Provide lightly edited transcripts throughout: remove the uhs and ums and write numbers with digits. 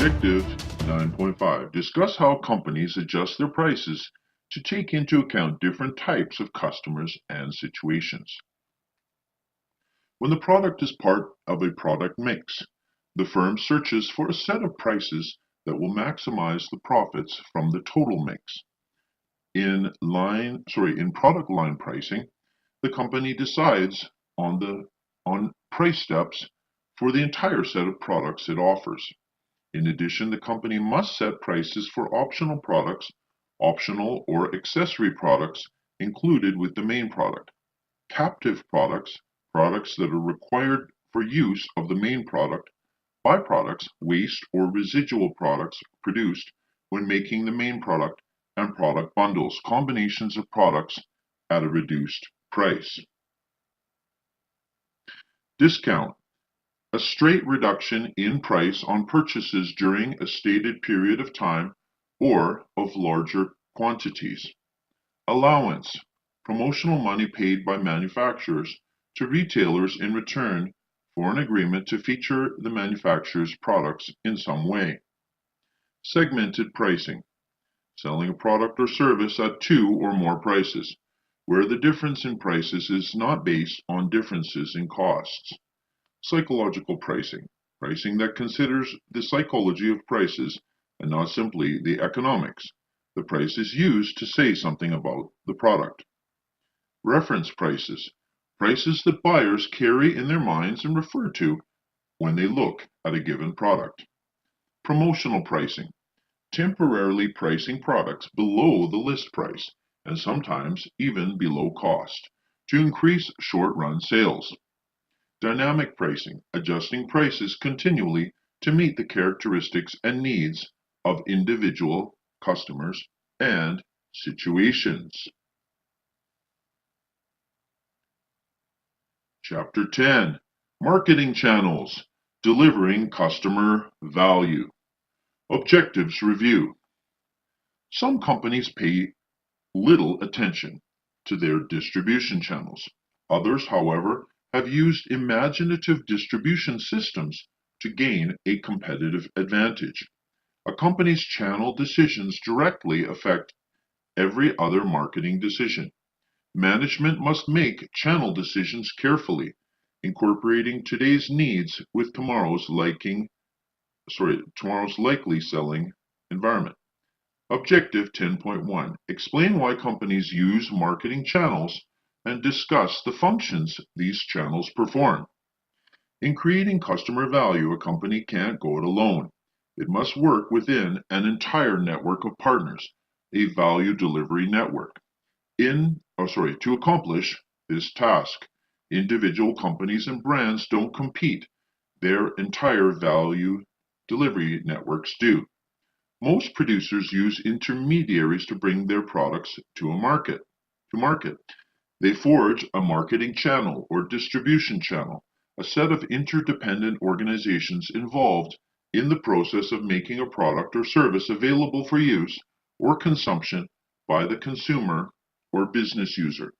Objective 9.5. Discuss how companies adjust their prices to take into account different types of customers and situations. When the product is part of a product mix, the firm searches for a set of prices that will maximize the profits from the total mix. In product line pricing, the company decides on price steps for the entire set of products it offers. In addition, the company must set prices for optional products, optional or accessory products included with the main product, captive products, products that are required for use of the main product, byproducts, waste, or residual products produced when making the main product, and product bundles, combinations of products at a reduced price. Discount. A straight reduction in price on purchases during a stated period of time or of larger quantities. Allowance. Promotional money paid by manufacturers to retailers in return for an agreement to feature the manufacturer's products in some way. Segmented pricing. Selling a product or service at two or more prices, where the difference in prices is not based on differences in costs. Psychological pricing. Pricing that considers the psychology of prices and not simply the economics. The price is used to say something about the product. Reference prices. Prices that buyers carry in their minds and refer to when they look at a given product. Promotional pricing. Temporarily pricing products below the list price and sometimes even below cost to increase short-run sales. Dynamic pricing, adjusting prices continually to meet the characteristics and needs of individual customers and situations. Chapter 10. Marketing channels, delivering customer value. Objectives review. Some companies pay little attention to their distribution channels. Others, however, have used imaginative distribution systems to gain a competitive advantage. A company's channel decisions directly affect every other marketing decision. Management must make channel decisions carefully, incorporating today's needs with tomorrow's likely selling environment. Objective 10.1. Explain why companies use marketing channels and discuss the functions these channels perform. In creating customer value, a company can't go it alone. It must work within an entire network of partners, a value delivery network. To accomplish this task, individual companies and brands don't compete. Their entire value delivery networks do. Most producers use intermediaries to bring their products to market. They forge a marketing channel or distribution channel, a set of interdependent organizations involved in the process of making a product or service available for use or consumption by the consumer or business user.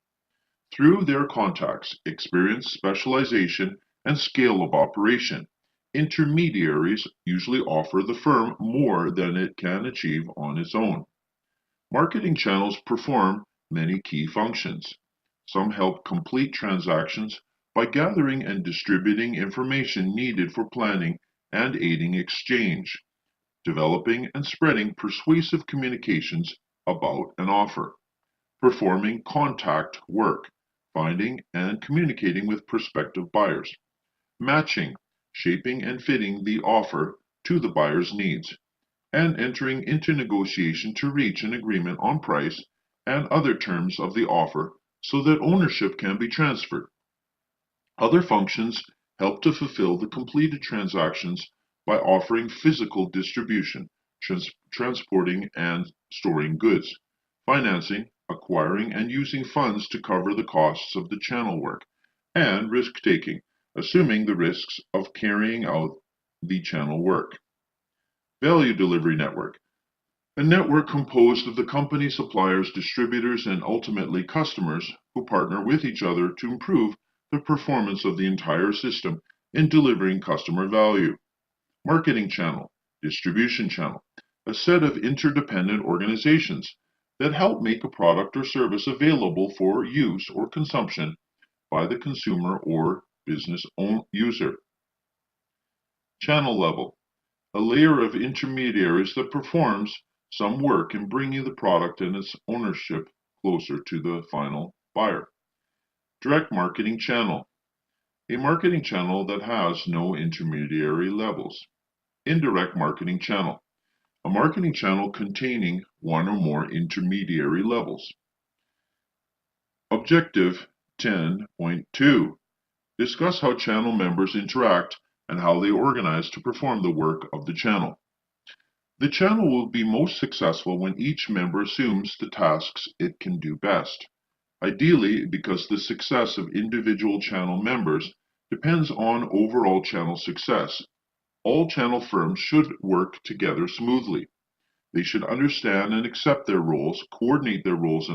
Through their contacts, experience, specialization, and scale of operation, intermediaries usually offer the firm more than it can achieve on its own. Marketing channels perform many key functions. Some help complete transactions by gathering and distributing information needed for planning and aiding exchange, developing and spreading persuasive communications about an offer, performing contact work, finding and communicating with prospective buyers, matching, shaping and fitting the offer to the buyer's needs, and entering into negotiation to reach an agreement on price and other terms of the offer so that ownership can be transferred. Other functions help to fulfill the completed transactions by offering physical distribution, transporting and storing goods, financing, acquiring and using funds to cover the costs of the channel work, and risk-taking, assuming the risks of carrying out the channel work. Value delivery network. A network composed of the company, suppliers, distributors, and ultimately customers who partner with each other to improve the performance of the entire system in delivering customer value. Marketing channel. Distribution channel, a set of interdependent organizations that help make a product or service available for use or consumption by the consumer or business user. Channel level, a layer of intermediaries that performs some work in bringing the product and its ownership closer to the final buyer. Direct marketing channel, a marketing channel that has no intermediary levels. Indirect marketing channel, a marketing channel containing one or more intermediary levels. Objective 10.2. Discuss how channel members interact and how they organize to perform the work of the channel. The channel will be most successful when each member assumes the tasks it can do best. Ideally, because the success of individual channel members depends on overall channel success, all channel firms should work together smoothly. They should understand and accept their roles, coordinate their goals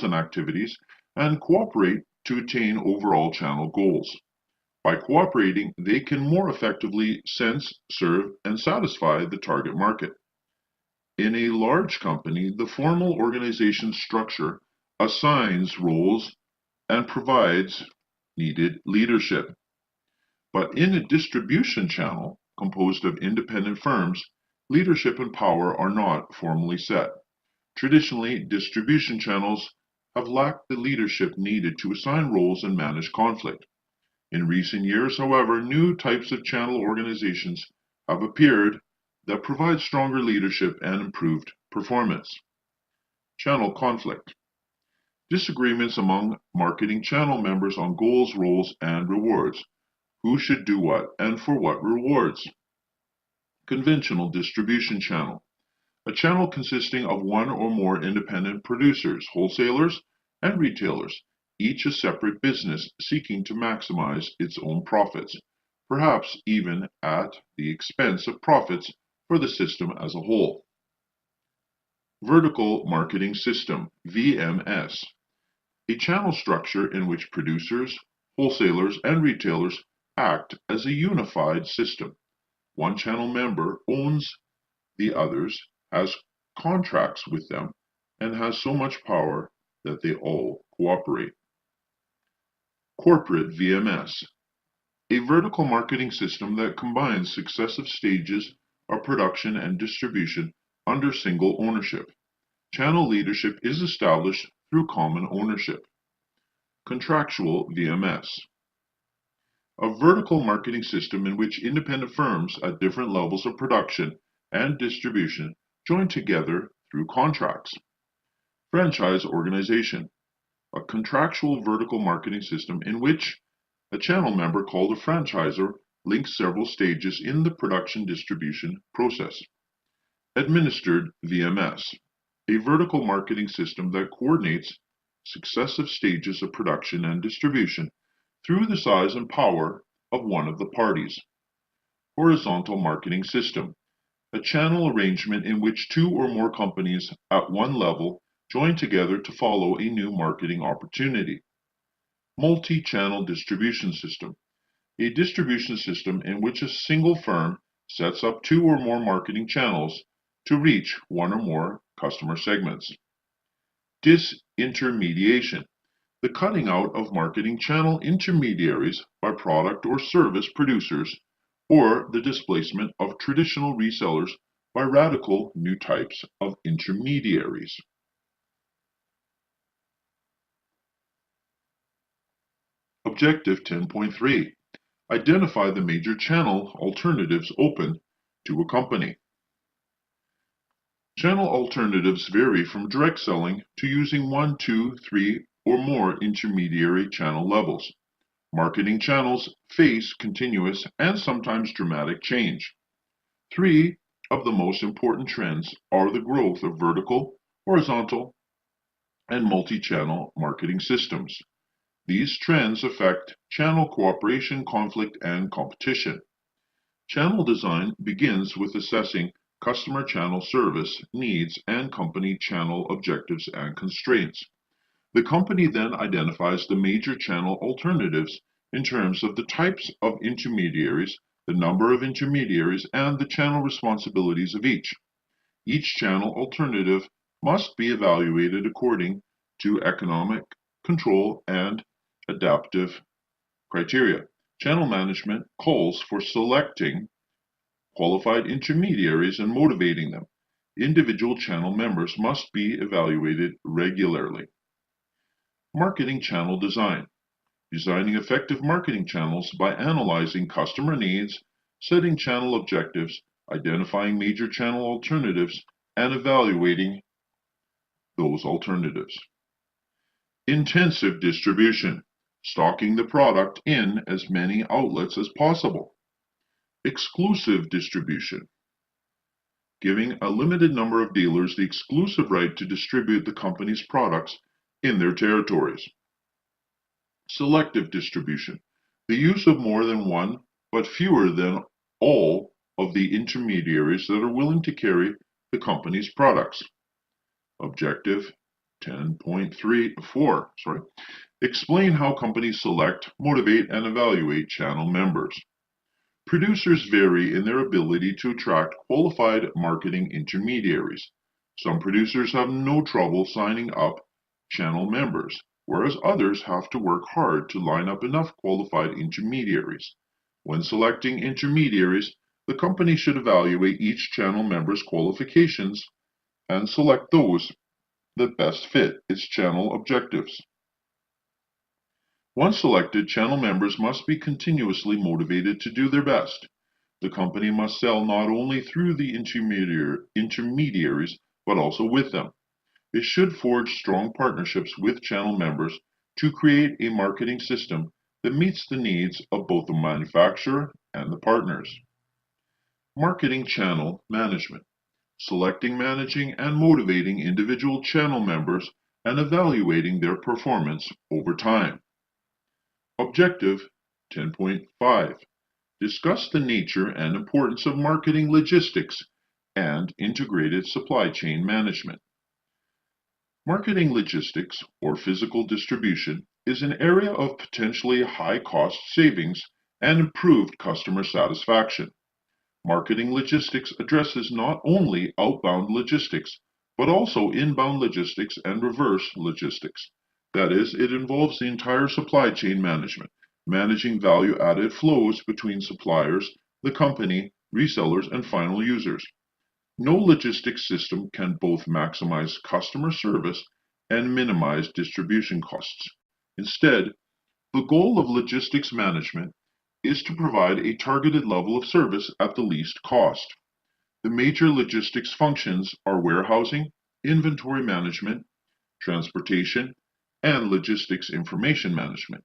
and activities, and cooperate to attain overall channel goals. By cooperating, they can more effectively sense, serve, and satisfy the target market. In a large company, the formal organization structure assigns roles and provides needed leadership. But in a distribution channel composed of independent firms, leadership and power are not formally set. Traditionally, distribution channels have lacked the leadership needed to assign roles and manage conflict. In recent years, however, new types of channel organizations have appeared that provide stronger leadership and improved performance. Channel conflict. Disagreements among marketing channel members on goals, roles, and rewards. Who should do what and for what rewards. Conventional distribution channel. A channel consisting of one or more independent producers, wholesalers, and retailers, each a separate business seeking to maximize its own profits, perhaps even at the expense of profits for the system as a whole. Vertical marketing system, VMS. A channel structure in which producers, wholesalers, and retailers act as a unified system. One channel member owns the others, has contracts with them, and has so much power that they all cooperate. Corporate VMS, a vertical marketing system that combines successive stages of production and distribution under single ownership. Channel leadership is established through common ownership. Contractual VMS, a vertical marketing system in which independent firms at different levels of production and distribution join together through contracts. Franchise organization, a contractual vertical marketing system in which a channel member called a franchisor links several stages in the production distribution process. Administered VMS, a vertical marketing system that coordinates successive stages of production and distribution through the size and power of one of the parties. Horizontal marketing system, a channel arrangement in which two or more companies at one level join together to follow a new marketing opportunity. Multi-channel distribution system, a distribution system in which a single firm sets up two or more marketing channels to reach one or more customer segments. Disintermediation, the cutting out of marketing channel intermediaries by product or service producers, or the displacement of traditional resellers by radical new types of intermediaries. Objective 10.3. Identify the major channel alternatives open to a company. Channel alternatives vary from direct selling to using 1, 2, 3, or more intermediary channel levels. Marketing channels face continuous and sometimes dramatic change. Three of the most important trends are the growth of vertical, horizontal, and multi-channel marketing systems. These trends affect channel cooperation, conflict, and competition. Channel design begins with assessing customer channel service needs and company channel objectives and constraints. The company then identifies the major channel alternatives in terms of the types of intermediaries the number of intermediaries, and the channel responsibilities of each. Each channel alternative must be evaluated according to economic, control, and adaptive criteria. Channel management calls for selecting qualified intermediaries and motivating them. Individual channel members must be evaluated regularly. Marketing channel design. Designing effective marketing channels by analyzing customer needs, setting channel objectives, identifying major channel alternatives, and evaluating those alternatives. Intensive distribution. Stocking the product in as many outlets as possible. Exclusive distribution. Giving a limited number of dealers the exclusive right to distribute the company's products in their territories. Selective distribution. The use of more than one but fewer than all of the intermediaries that are willing to carry the company's products. Objective 10.34. Explain how companies select, motivate, and evaluate channel members. Producers vary in their ability to attract qualified marketing intermediaries. Some producers have no trouble signing up channel members, whereas others have to work hard to line up enough qualified intermediaries. When selecting intermediaries, the company should evaluate each channel member's qualifications and select those that best fit its channel objectives. Once selected, channel members must be continuously motivated to do their best. The company must sell not only through the intermediaries, but also with them. It should forge strong partnerships with channel members to create a marketing system that meets the needs of both the manufacturer and the partners. Marketing channel management. Selecting, managing, and motivating individual channel members and evaluating their performance over time. Objective 10.5. Discuss the nature and importance of marketing logistics and integrated supply chain management. Marketing logistics, or physical distribution, is an area of potentially high cost savings and improved customer satisfaction. Marketing logistics addresses not only outbound logistics, but also inbound logistics and reverse logistics. That is, it involves the entire supply chain management, managing value-added flows between suppliers, the company, resellers, and final users. No logistics system can both maximize customer service and minimize distribution costs. Instead, the goal of logistics management is to provide a targeted level of service at the least cost. The major logistics functions are warehousing, inventory management, transportation, and logistics information management.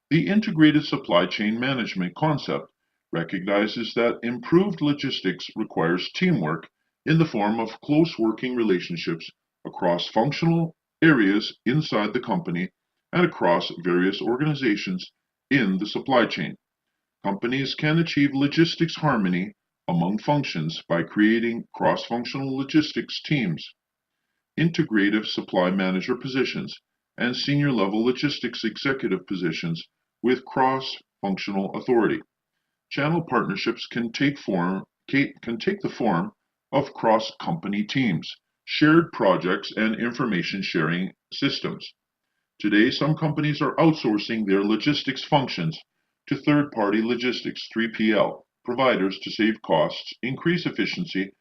The integrated supply chain management concept recognizes that improved logistics requires teamwork in the form of close working relationships across functional areas inside the company and across various organizations in the supply chain. Companies can achieve logistics harmony among functions by creating cross-functional logistics teams, integrative supply manager positions, and senior-level logistics executive positions with cross-functional authority. Channel partnerships can take the form of cross-company teams, shared projects, and information sharing systems. Today, some companies are outsourcing their logistics functions to third-party logistics 3PL providers to save costs, increase efficiency,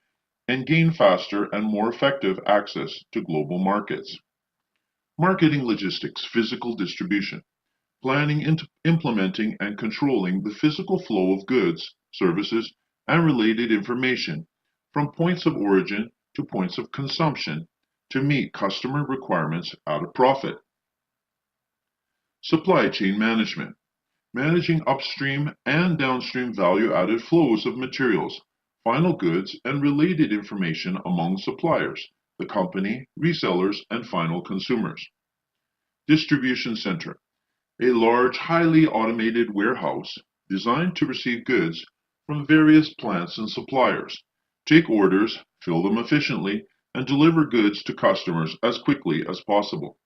and gain faster and more effective access to global markets. Marketing logistics, physical distribution. Planning, implementing, and controlling the physical flow of goods, services, and related information from points of origin to points of consumption to meet customer requirements at a profit. Supply chain management. Managing upstream and downstream value-added flows of materials, final goods, and related information among suppliers, the company, resellers, and final consumers. Distribution center. A large, highly automated warehouse designed to receive goods from various plants and suppliers, take orders, fill them efficiently, and deliver goods to customers as quickly as possible.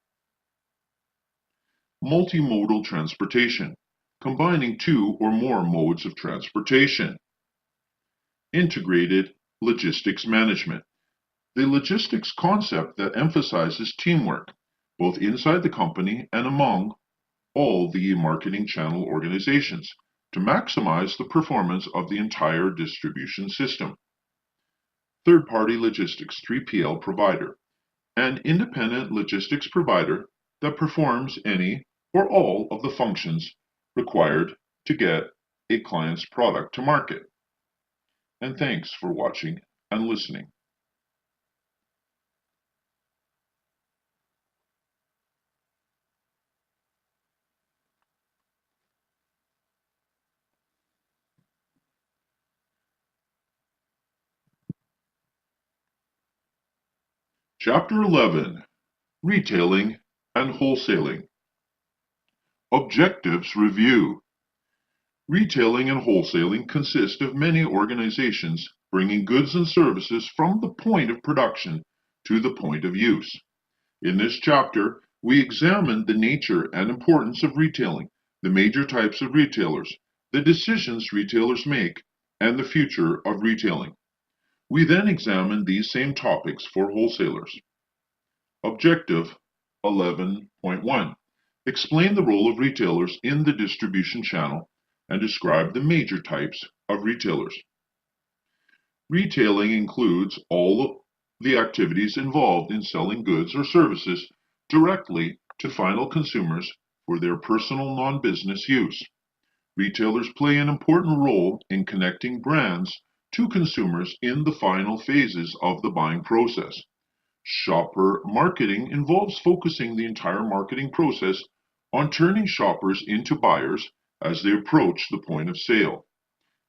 Multimodal transportation. combining two or more modes of transportation. Integrated logistics management. The logistics concept that emphasizes teamwork, both inside the company and among all the marketing channel organizations, to maximize the performance of the entire distribution system. Third-party logistics 3PL provider, an independent logistics provider that performs any or all of the functions required to get a client's product to market. And thanks for watching and listening. Chapter 11, Retailing and Wholesaling. Objectives Review. Retailing and wholesaling consist of many organizations bringing goods and services from the point of production to the point of use. In this chapter, we examined the nature and importance of retailing, the major types of retailers, the decisions retailers make, and the future of retailing. We then examined these same topics for wholesalers. Objective 11.1. Explain the role of retailers in the distribution channel and describe the major types of retailers. Retailing includes all the activities involved in selling goods or services directly to final consumers for their personal non-business use. Retailers play an important role in connecting brands to consumers in the final phases of the buying process. Shopper marketing involves focusing the entire marketing process on turning shoppers into buyers as they approach the point of sale.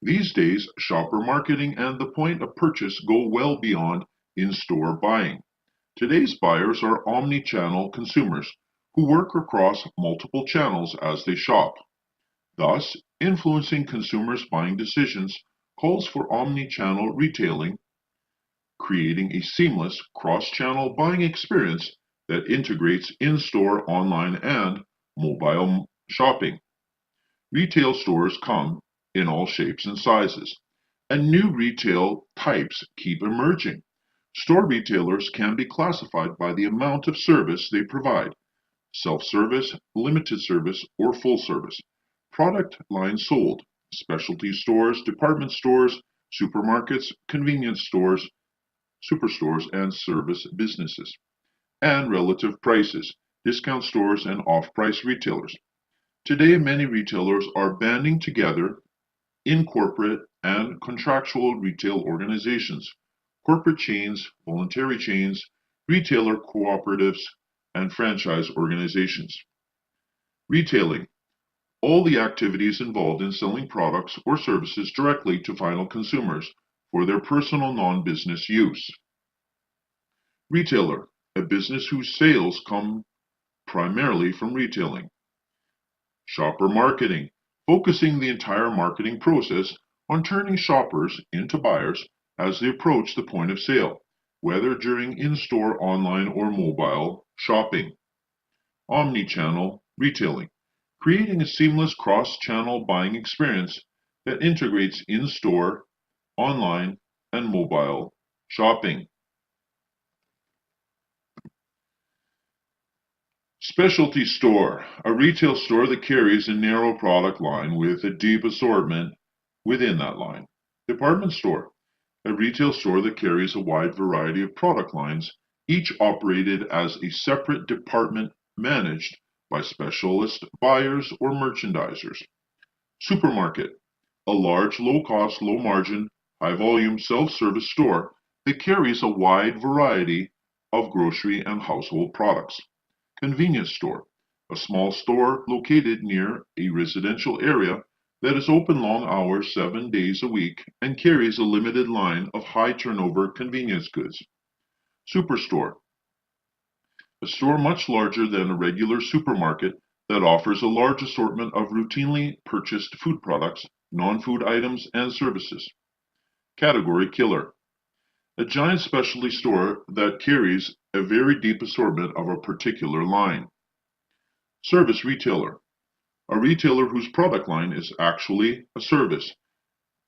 These days, shopper marketing and the point of purchase go well beyond in-store buying. Today's buyers are omni-channel consumers who work across multiple channels as they shop. Thus, influencing consumers' buying decisions calls for omni-channel retailing, creating a seamless cross-channel buying experience that integrates in-store, online, and mobile shopping. Retail stores come in all shapes and sizes, and new retail types keep emerging. Store retailers can be classified by the amount of service they provide: self-service, limited service, or full service. Product lines sold: specialty stores, department stores, supermarkets, convenience stores, superstores, and service businesses. And relative prices: discount stores and off-price retailers. Today, many retailers are banding together in corporate and contractual retail organizations, corporate chains, voluntary chains, retailer cooperatives, and franchise organizations. Retailing: all the activities involved in selling products or services directly to final consumers for their personal non-business use. Retailer: a business whose sales come primarily from retailing. Shopper marketing: focusing the entire marketing process on turning shoppers into buyers as they approach the point of sale, whether during in-store, online, or mobile shopping. Omni-channel retailing: creating a seamless cross-channel buying experience that integrates in-store, online, and mobile shopping. Specialty store: a retail store that carries a narrow product line with a deep assortment within that line. Department store: a retail store that carries a wide variety of product lines, each operated as a separate department managed by specialist buyers or merchandisers. Supermarket: a large, low-cost, low-margin, high-volume self-service store that carries a wide variety of grocery and household products. Convenience store: a small store located near a residential area that is open long hours 7 days a week and carries a limited line of high turnover convenience goods. Superstore: a store much larger than a regular supermarket that offers a large assortment of routinely purchased food products, non-food items, and services. Category killer: a giant specialty store that carries a very deep assortment of a particular line. Service retailer: A retailer whose product line is actually a service.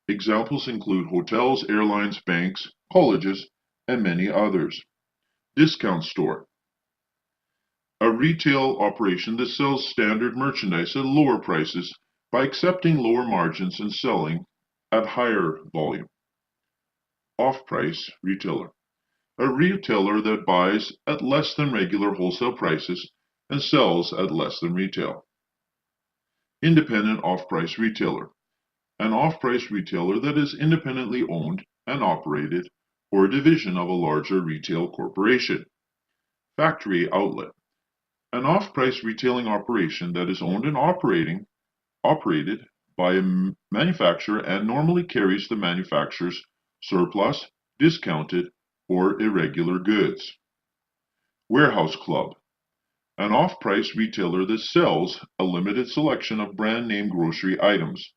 Examples include hotels, airlines, banks, colleges, and many others. Discount store. A retail operation that sells standard merchandise at lower prices by accepting lower margins and selling at higher volume. Off-price retailer. A retailer that buys at less than regular wholesale prices and sells at less than retail. Independent off-price retailer. An off-price retailer that is independently owned and operated or a division of a larger retail corporation. Factory outlet. An off-price retailing operation that is owned and operated by a manufacturer and normally carries the manufacturer's surplus, discounted, or irregular goods. Warehouse club. An off-price retailer that sells a limited selection of brand name grocery items,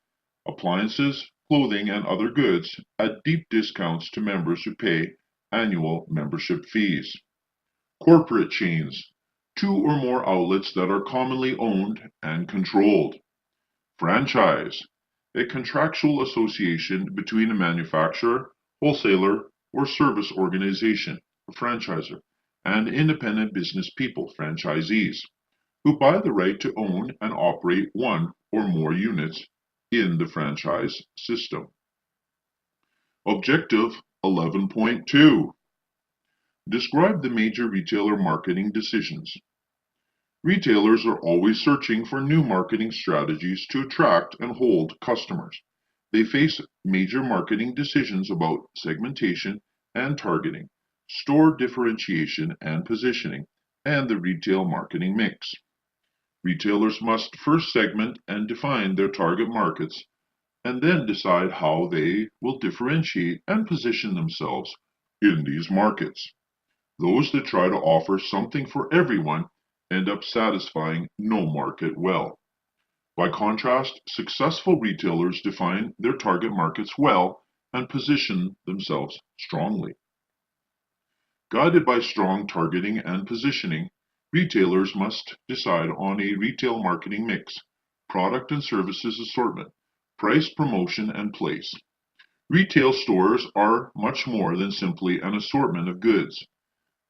appliances, clothing, and other goods at deep discounts to members who pay annual membership fees. Corporate chains. Two or more outlets that are commonly owned and controlled. Franchise. A contractual association between a manufacturer, wholesaler, or service organization, a franchisor, and independent business people, franchisees, who buy the right to own and operate one or more units in the franchise system. Objective 11.2. Describe the major retailer marketing decisions. Retailers are always searching for new marketing strategies to attract and hold customers. They face major marketing decisions about segmentation and targeting, store differentiation and positioning, and the retail marketing mix. Retailers must first segment and define their target markets and then decide how they will differentiate and position themselves in these markets. Those that try to offer something for everyone end up satisfying no market well. By contrast, successful retailers define their target markets well and position themselves strongly. Guided by strong targeting and positioning, retailers must decide on a retail marketing mix, product and services assortment, price, promotion, and place. Retail stores are much more than simply an assortment of goods.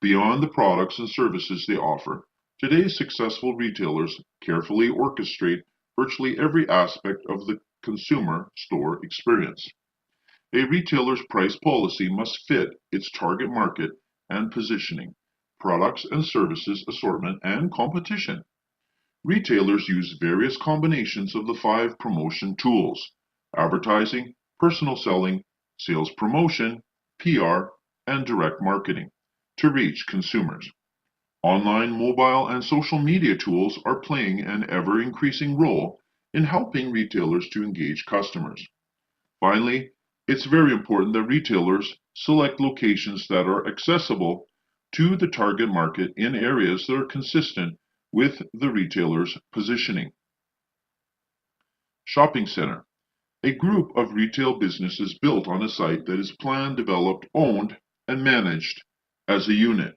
Beyond the products and services they offer, today's successful retailers carefully orchestrate virtually every aspect of the consumer store experience. A retailer's price policy must fit its target market and positioning, products and services assortment, and competition. Retailers use various combinations of the 5 promotion tools: advertising, personal selling, sales promotion, PR, and direct marketing to reach consumers. Online, mobile, and social media tools are playing an ever-increasing role in helping retailers to engage customers. Finally, it's very important that retailers select locations that are accessible to the target market in areas that are consistent with the retailer's positioning. Shopping center. A group of retail businesses built on a site that is planned, developed, owned, and managed as a unit.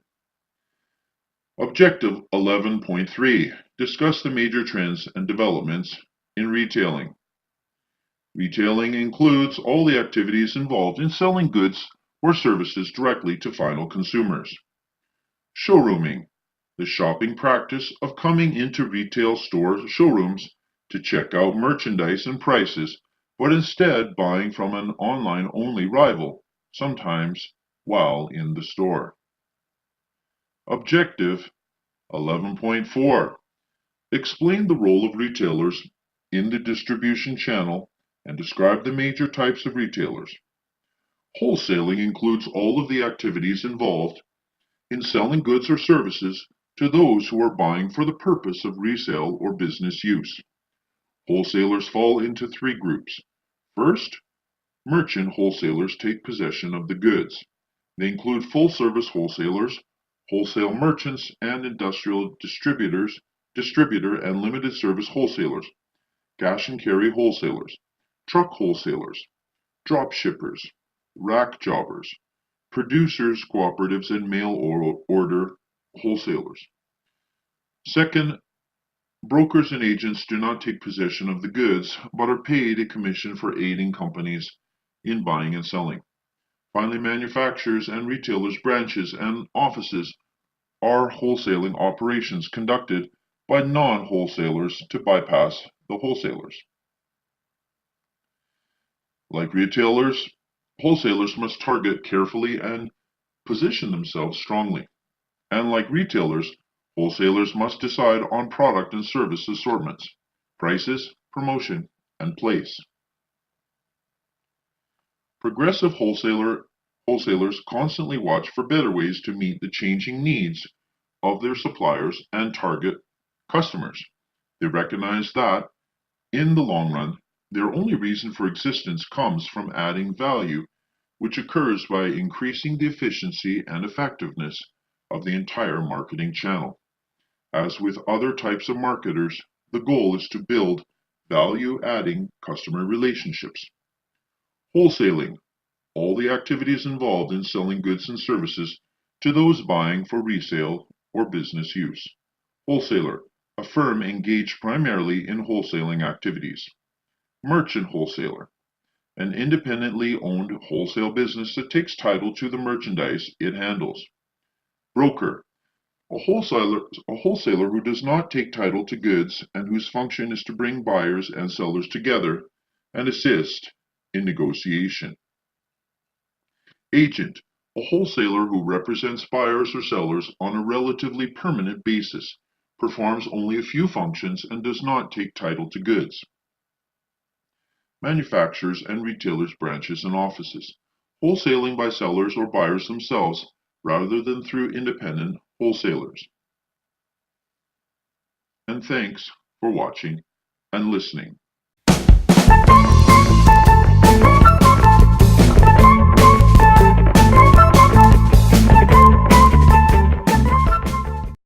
Objective 11.3. Discuss the major trends and developments in retailing. Retailing includes all the activities involved in selling goods or services directly to final consumers. Showrooming. The shopping practice of coming into retail store showrooms to check out merchandise and prices, but instead buying from an online-only rival, sometimes while in the store. Objective 11.4. Explain the role of retailers in the distribution channel and describe the major types of retailers. Wholesaling includes all of the activities involved in selling goods or services to those who are buying for the purpose of resale or business use. Wholesalers fall into 3 groups. First, merchant wholesalers take possession of the goods. They include full-service wholesalers, wholesale merchants, and industrial distributor and limited service wholesalers, cash and carry wholesalers, truck wholesalers, drop shippers, rack jobbers, producers, cooperatives, and mail order wholesalers. Second, Brokers and agents do not take possession of the goods, but are paid a commission for aiding companies in buying and selling. Finally, manufacturers and retailers' branches and offices are wholesaling operations conducted by non-wholesalers to bypass the wholesalers. Like retailers, wholesalers must target carefully and position themselves strongly. And like retailers, wholesalers must decide on product and service assortments, prices, promotion, and place. Progressive wholesalers constantly watch for better ways to meet the changing needs of their suppliers and target customers. They recognize that, in the long run, their only reason for existence comes from adding value, which occurs by increasing the efficiency and effectiveness of the entire marketing channel. As with other types of marketers, the goal is to build value-adding customer relationships. Wholesaling, all the activities involved in selling goods and services to those buying for resale or business use. Wholesaler, a firm engaged primarily in wholesaling activities. Merchant wholesaler, an independently owned wholesale business that takes title to the merchandise it handles. Broker, a wholesaler who does not take title to goods and whose function is to bring buyers and sellers together and assist in negotiation. Agent, a wholesaler who represents buyers or sellers on a relatively permanent basis, performs only a few functions and does not take title to goods. Manufacturers and retailers' branches and offices, wholesaling by sellers or buyers themselves rather than through independent wholesalers. And thanks for watching and listening.